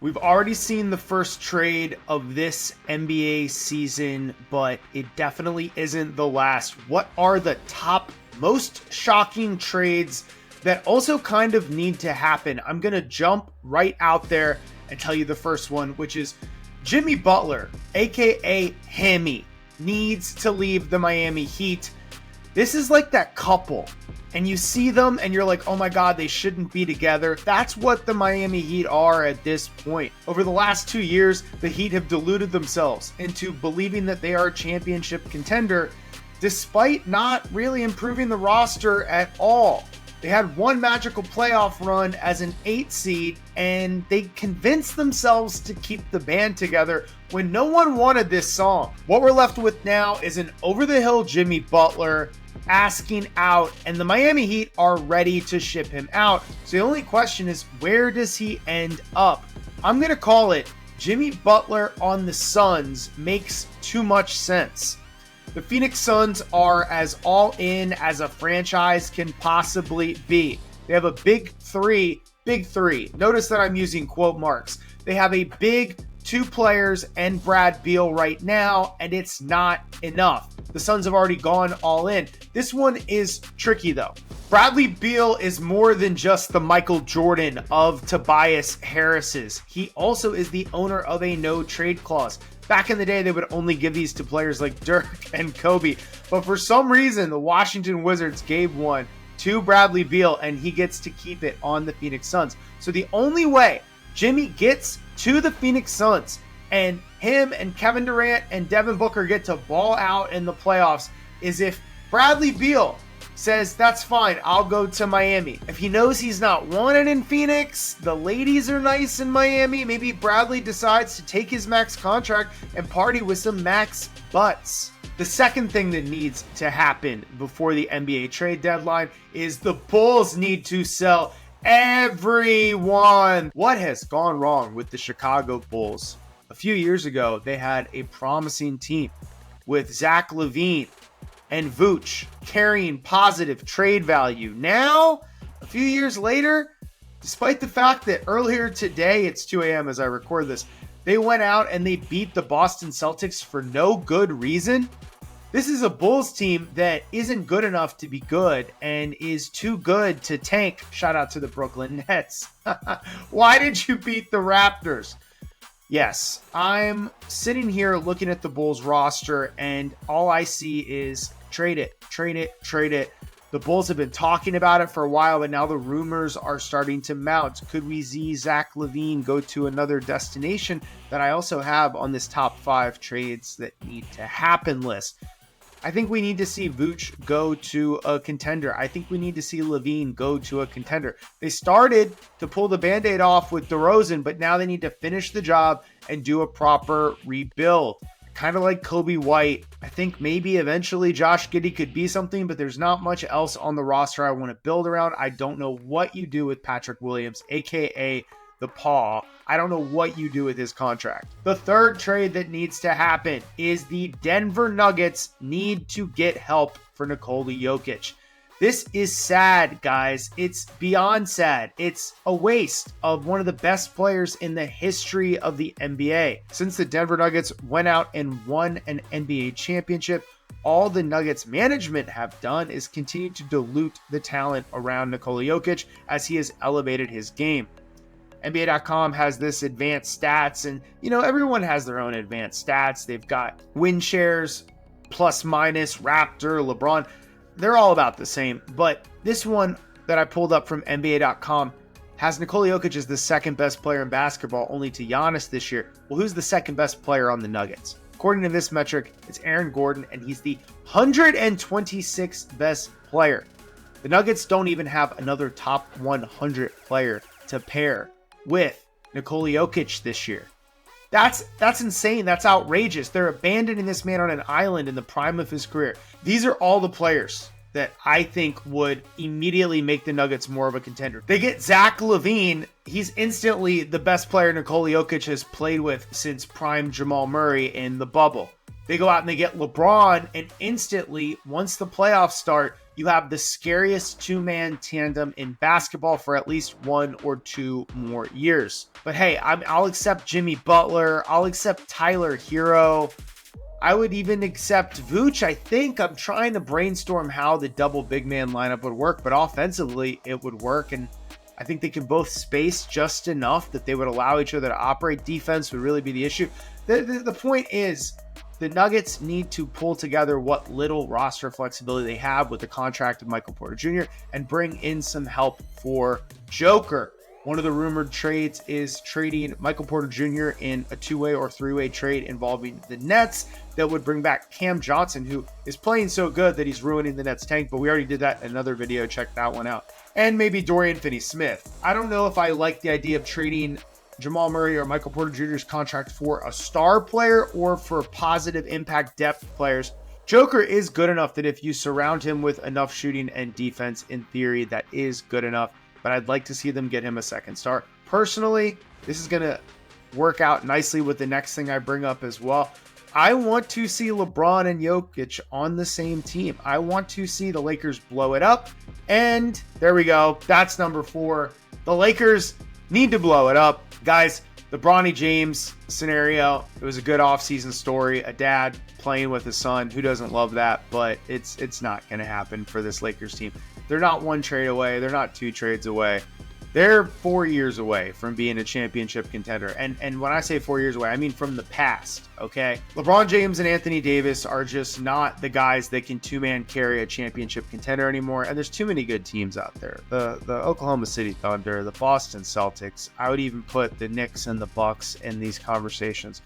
We've already seen the first trade of this NBA season, but it definitely isn't the last. What are the top most shocking trades that also kind of need to happen? I'm going to jump right out there and tell you the first one, which is Jimmy Butler, aka Hammy, needs to leave the Miami Heat. This is like that couple, and you see them and you're like, oh my God, they shouldn't be together. That's what the Miami Heat are at this point. Over the last 2 years, the Heat have deluded themselves into believing that they are a championship contender, despite not really improving the roster at all. They had one magical playoff run as an 8 seed, and they convinced themselves to keep the band together when no one wanted this song. What we're left with now is an over-the-hill Jimmy Butler asking out, and the Miami Heat are ready to ship him out. So the only question is, where does he end up? I'm going to call it Jimmy Butler on the Suns makes too much sense. The Phoenix Suns are as all in as a franchise can possibly be. They have a big three. Notice that I'm using quote marks. They have a big 2 players and Brad Beal right now, and it's not enough. The Suns have already gone all in. This one is tricky though. Bradley Beal is more than just the Michael Jordan of Tobias Harris's. He also is the owner of a no trade clause. Back in the day, they would only give these to players like Dirk and Kobe. But for some reason, the Washington Wizards gave one to Bradley Beal, and he gets to keep it on the Phoenix Suns. So the only way Jimmy gets to the Phoenix Suns and him and Kevin Durant and Devin Booker get to ball out in the playoffs is if Bradley Beal says, that's fine, I'll go to Miami. If he knows he's not wanted in Phoenix, the ladies are nice in Miami, maybe Bradley decides to take his max contract and party with some max butts. The second thing that needs to happen before the NBA trade deadline is the Bulls need to sell everyone. What has gone wrong with the Chicago Bulls? A few years ago, they had a promising team with Zach LaVine and Vooch carrying positive trade value. Now, a few years later, despite the fact that earlier today, it's 2 a.m. as I record this, they went out and they beat the Boston Celtics for no good reason. This is a Bulls team that isn't good enough to be good and is too good to tank. Shout out to the Brooklyn Nets. Why did you beat the Raptors? Yes, I'm sitting here looking at the Bulls roster and all I see is trade it. The Bulls have been talking about it for a while, but now the rumors are starting to mount. Could we see Zach LaVine go to another destination that I also have on this top 5 trades that need to happen list? I think we need to see Vooch go to a contender. I think we need to see LaVine go to a contender. They started to pull the Band-Aid off with DeRozan, but now they need to finish the job and do a proper rebuild. Kind of like Kobe White. I think maybe eventually Josh Giddey could be something, but there's not much else on the roster I want to build around. I don't know what you do with Patrick Williams, aka the Paw. I don't know what you do with his contract. The third trade that needs to happen is the Denver Nuggets need to get help for Nikola Jokic. This is sad, guys. It's beyond sad. It's a waste of one of the best players in the history of the NBA. Since the Denver Nuggets went out and won an NBA championship, all the Nuggets management have done is continue to dilute the talent around Nikola Jokic as he has elevated his game. NBA.com has this advanced stats, and everyone has their own advanced stats. They've got win shares, plus minus, Raptor, LeBron. They're all about the same, but this one that I pulled up from NBA.com has Nikola Jokic as the second best player in basketball, only to Giannis this year. Well, who's the second best player on the Nuggets? According to this metric, it's Aaron Gordon, and he's the 126th best player. The Nuggets don't even have another top 100 player to pair with Nikola Jokic this year. That's insane. That's outrageous. They're abandoning this man on an island in the prime of his career. These are all the players that I think would immediately make the Nuggets more of a contender. They get Zach LaVine. He's instantly the best player Nikola Jokic has played with since prime Jamal Murray in the bubble. They go out and they get LeBron, and instantly, once the playoffs start, you have the scariest two-man tandem in basketball for at least 1 or 2 more years. But hey, I'll accept Jimmy Butler. I'll accept Tyler Hero. I would even accept Vooch. I think I'm trying to brainstorm how the double big man lineup would work, but offensively it would work. And I think they can both space just enough that they would allow each other to operate. Defense would really be the issue. The point is, the Nuggets need to pull together what little roster flexibility they have with the contract of Michael Porter Jr. and bring in some help for Joker. One of the rumored trades is trading Michael Porter Jr. in a 2-way or 3-way trade involving the Nets that would bring back Cam Johnson, who is playing so good that he's ruining the Nets tank, but we already did that in another video. Check that one out. And maybe Dorian Finney-Smith. I don't know if I like the idea of trading Jamal Murray or Michael Porter Jr.'s contract for a star player or for positive impact depth players. Joker is good enough that if you surround him with enough shooting and defense, in theory, that is good enough. But I'd like to see them get him a second star. Personally, this is going to work out nicely with the next thing I bring up as well. I want to see LeBron and Jokic on the same team. I want to see the Lakers blow it up. And there we go. That's number 4. The Lakers need to blow it up. Guys, the Bronny James scenario, it was a good offseason story. A dad playing with his son. Who doesn't love that? But it's not going to happen for this Lakers team. They're not 1 trade away. They're not 2 trades away. They're 4 years away from being a championship contender. And when I say 4 years away, I mean from the past, okay? LeBron James and Anthony Davis are just not the guys that can two-man carry a championship contender anymore. And there's too many good teams out there. The Oklahoma City Thunder, the Boston Celtics. I would even put the Knicks and the Bucks in these conversations.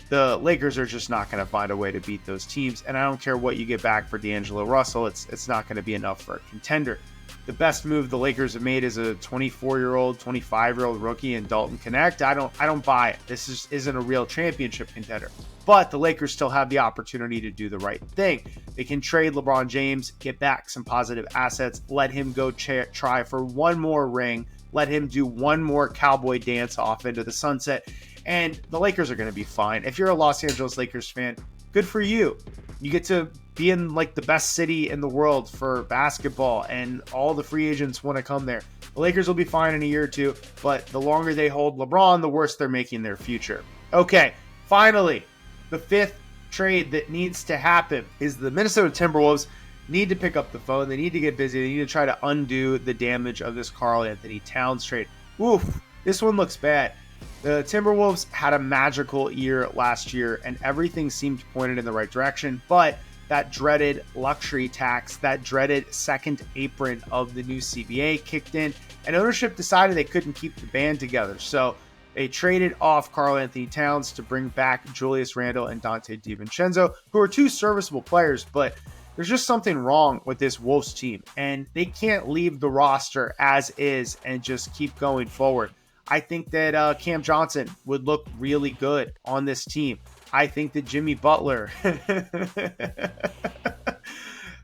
The Lakers are just not going to find a way to beat those teams. And I don't care what you get back for D'Angelo Russell. It's not going to be enough for a contender. The best move the Lakers have made is a 24-year-old, 25-year-old rookie in Dalton Connect. I don't buy it. This isn't a real championship contender. But the Lakers still have the opportunity to do the right thing. They can trade LeBron James, get back some positive assets, let him go try for one more ring, let him do one more cowboy dance off into the sunset, and the Lakers are going to be fine. If you're a Los Angeles Lakers fan, good for you. You get to be in like the best city in the world for basketball, and all the free agents want to come there. The Lakers will be fine in a year or two, but the longer they hold LeBron, the worse they're making their future. Okay, finally, the 5th trade that needs to happen is the Minnesota Timberwolves need to pick up the phone. They need to get busy. They need to try to undo the damage of this Karl Anthony Towns trade. Oof, this one looks bad. The Timberwolves had a magical year last year, and everything seemed pointed in the right direction, but that dreaded luxury tax, that dreaded second apron of the new CBA kicked in, and ownership decided they couldn't keep the band together. So they traded off Karl Anthony Towns to bring back Julius Randle and Dante DiVincenzo, who are 2 serviceable players, but there's just something wrong with this Wolves team, and they can't leave the roster as is and just keep going forward. I think that Cam Johnson would look really good on this team. I think that Jimmy Butler.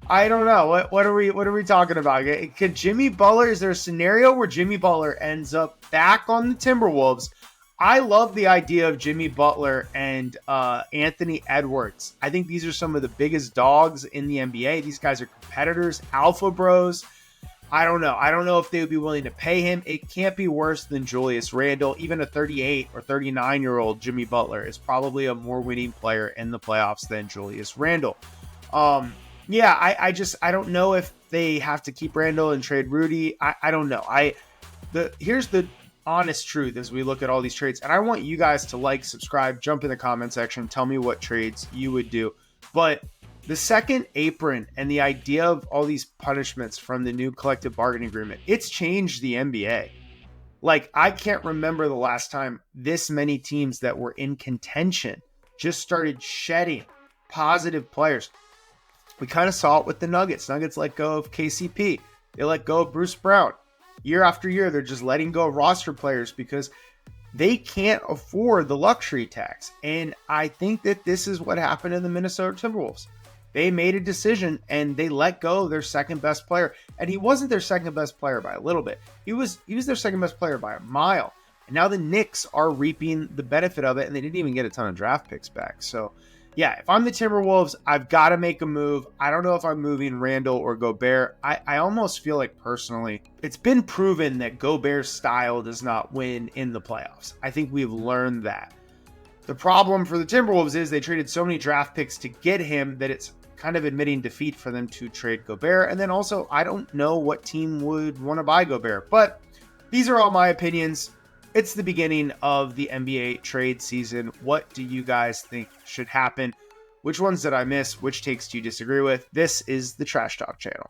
I don't know. What are we talking about? Could Jimmy Butler? Is there a scenario where Jimmy Butler ends up back on the Timberwolves? I love the idea of Jimmy Butler and Anthony Edwards. I think these are some of the biggest dogs in the NBA. These guys are competitors, alpha bros. I don't know. I don't know if they would be willing to pay him. It can't be worse than Julius Randle. Even a 38 or 39-year-old Jimmy Butler is probably a more winning player in the playoffs than Julius Randle. I don't know if they have to keep Randle and trade Rudy. I don't know. Here's the honest truth as we look at all these trades. And I want you guys to like, subscribe, jump in the comment section, tell me what trades you would do. But the second apron and the idea of all these punishments from the new collective bargaining agreement, it's changed the NBA. Like, I can't remember the last time this many teams that were in contention just started shedding positive players. We kind of saw it with the Nuggets. Nuggets let go of KCP. They let go of Bruce Brown. Year after year, they're just letting go of roster players because they can't afford the luxury tax. And I think that this is what happened in the Minnesota Timberwolves. They made a decision and they let go of their second best player. And he wasn't their second best player by a little bit. He was their second best player by a mile. And now the Knicks are reaping the benefit of it, and they didn't even get a ton of draft picks back. So Yeah, if I'm the Timberwolves, I've got to make a move. I don't know if I'm moving Randall or Gobert. I almost feel like personally, it's been proven that Gobert's style does not win in the playoffs. I think we've learned that. The problem for the Timberwolves is they traded so many draft picks to get him that it's kind of admitting defeat for them to trade Gobert. And then also, I don't know what team would want to buy Gobert. But these are all my opinions. It's the beginning of the NBA trade season. What do you guys think should happen? Which ones did I miss? Which takes do you disagree with? This is the Trash Talk channel.